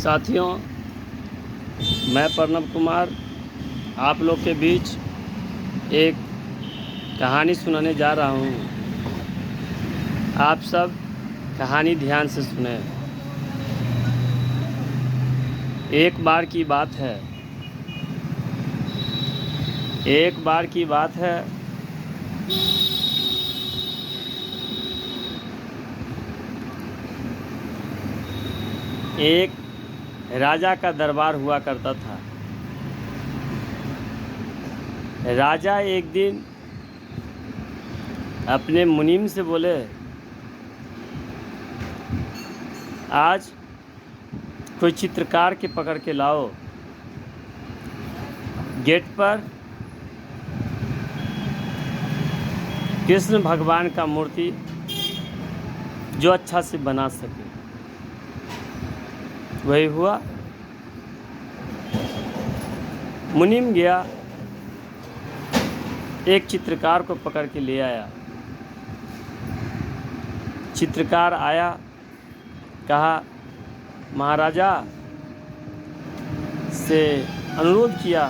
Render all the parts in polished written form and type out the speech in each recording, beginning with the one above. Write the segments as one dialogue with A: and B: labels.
A: साथियों, मैं प्रणव कुमार आप लोग के बीच एक कहानी सुनाने जा रहा हूँ। आप सब कहानी ध्यान से सुने। एक बार की बात है, एक राजा का दरबार हुआ करता था। राजा एक दिन अपने मुनीम से बोले, आज कोई चित्रकार के पकड़ के लाओ, गेट पर कृष्ण भगवान का मूर्ति जो अच्छा से बना सके। वही हुआ। मुनीम गया, एक चित्रकार को पकड़ के ले आया। चित्रकार आया, कहा, महाराजा से अनुरोध किया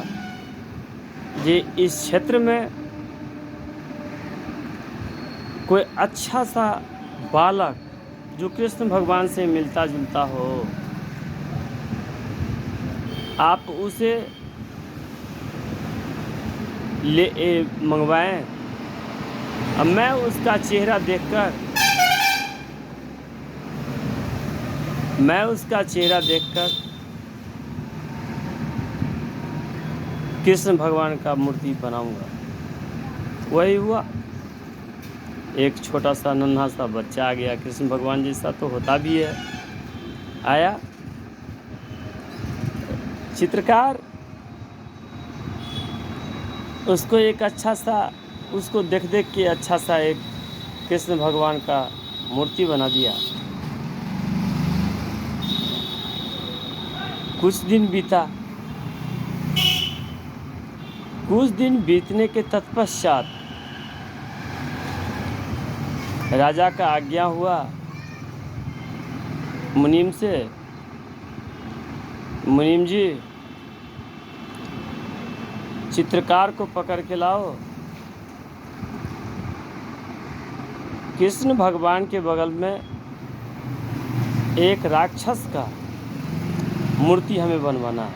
A: कि इस क्षेत्र में कोई अच्छा सा बालक जो कृष्ण भगवान से मिलता जुलता हो, आप उसे मंगवाएं। अब मैं उसका चेहरा देखकर कृष्ण भगवान का मूर्ति बनाऊंगा। वही हुआ। एक छोटा सा नन्हा सा बच्चा आ गया, कृष्ण भगवान जैसा तो होता भी है। आया, चित्रकार उसको एक अच्छा सा, उसको देख के अच्छा सा एक कृष्ण भगवान का मूर्ति बना दिया। कुछ दिन बीतने के तत्पश्चात राजा का आज्ञा हुआ मुनीम से, मुनीम जी चित्रकार को पकड़ के लाओ, कृष्ण भगवान के बगल में एक राक्षस का मूर्ति हमें बनवाना है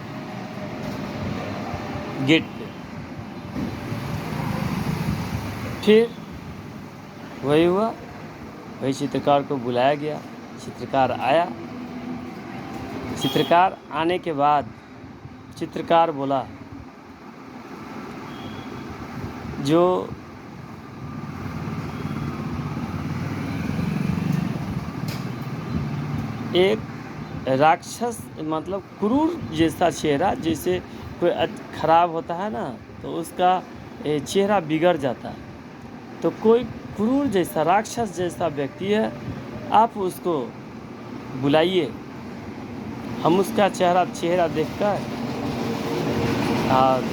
A: गेट पे। फिर वही हुआ। वही चित्रकार को बुलाया गया। चित्रकार आया। चित्रकार आने के बाद चित्रकार बोला, जो एक राक्षस मतलब क्रूर जैसा चेहरा, जैसे कोई खराब होता है ना, तो उसका चेहरा बिगड़ जाता है। तो कोई क्रूर जैसा राक्षस जैसा व्यक्ति है, आप उसको बुलाइए। हम उसका चेहरा देखकर और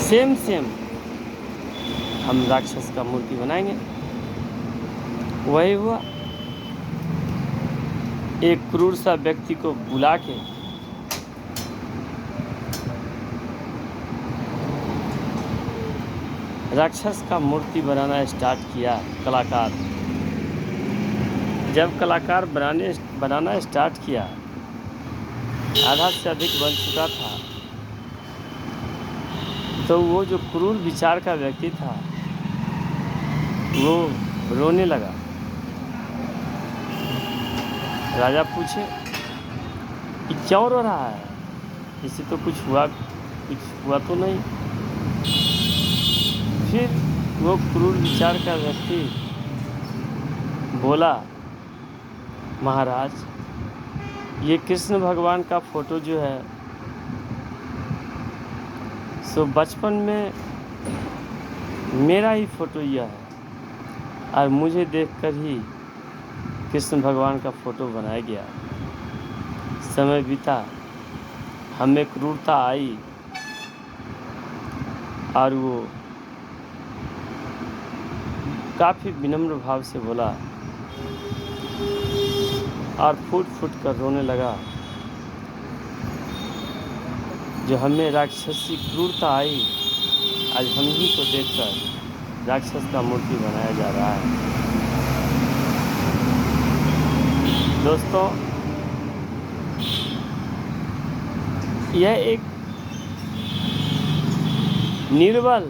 A: सेम हम राक्षस का मूर्ति बनाएंगे। वही हुआ। एक क्रूर सा व्यक्ति को बुला के राक्षस का मूर्ति बनाना स्टार्ट किया कलाकार। जब कलाकार बनाना स्टार्ट किया, आधा से अधिक बन चुका था, तो वो जो क्रूर विचार का व्यक्ति था वो रोने लगा। राजा पूछे कि क्यों रो रहा है, इसे तो कुछ हुआ तो नहीं। फिर वो क्रूर विचार का व्यक्ति बोला, महाराज, ये कृष्ण भगवान का फोटो जो है सो बचपन में मेरा ही फोटो यह है, और मुझे देखकर ही कृष्ण भगवान का फोटो बनाया गया। समय बीता, हमें क्रूरता आई और वो काफ़ी विनम्र भाव से बोला, और फूट फूट कर रोने लगा। जो हमें राक्षसी क्रूरता आई, आज हम ही को देखकर राक्षस का मूर्ति बनाया जा रहा है। दोस्तों, यह एक निर्बल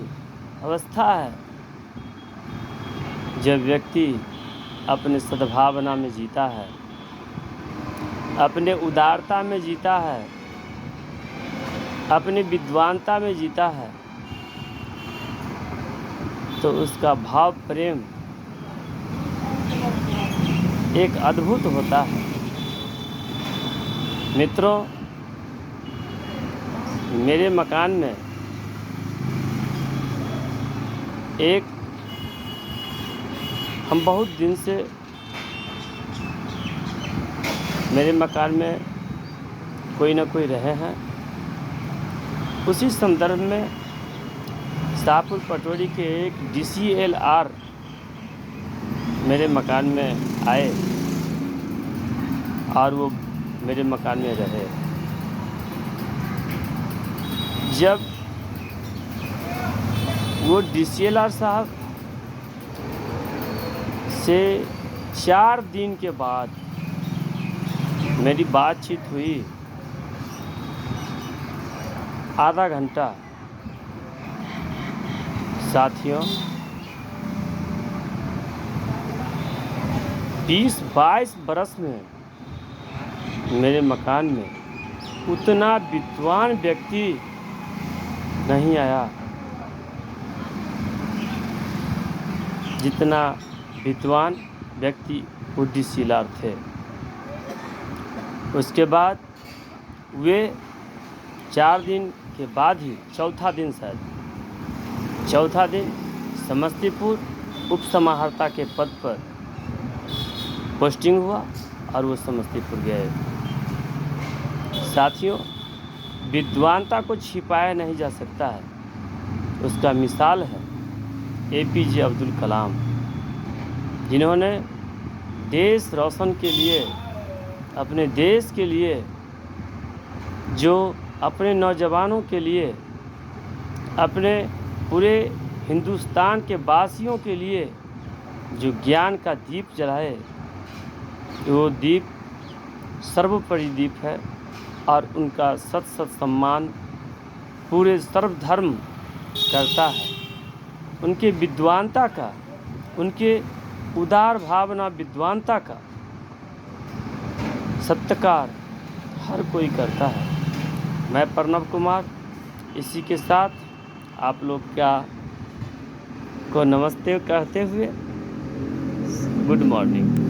A: अवस्था है जब व्यक्ति अपने सद्भावना में जीता है, अपने उदारता में जीता है, अपनी विद्वानता में जीता है, तो उसका भाव प्रेम एक अद्भुत होता है। मित्रों, मेरे मकान में हम बहुत दिन से मेरे मकान में कोई ना कोई रहे हैं। उसी संदर्भ में शाहपुर पटोरी के एक DCLR मेरे मकान में आए और वो मेरे मकान में रहे। जब वो DCLR साहब से 4 दिन के बाद मेरी बातचीत हुई, आधा घंटा। साथियों, 20-22 बरस में मेरे मकान में उतना विद्वान व्यक्ति नहीं आया जितना विद्वान व्यक्ति वो DCLR थे। उसके बाद वे 4 दिन के बाद ही चौथा दिन समस्तीपुर उप समाहर्ता के पद पर पोस्टिंग हुआ और वो समस्तीपुर गए। साथियों, विद्वानता को छिपाया नहीं जा सकता है। उसका मिसाल है APJ अब्दुल कलाम, जिन्होंने देश रोशन के लिए, अपने देश के लिए, जो अपने नौजवानों के लिए, अपने पूरे हिंदुस्तान के वासियों के लिए जो ज्ञान का दीप जलाए, वो दीप सर्वोपरि दीप है और उनका सत सम्मान पूरे सर्वधर्म करता है। उनके विद्वानता का, उनके उदार भावना विद्वानता का सत्कार हर कोई करता है। मैं प्रणव कुमार इसी के साथ आप लोग को नमस्ते कहते हुए गुड मॉर्निंग।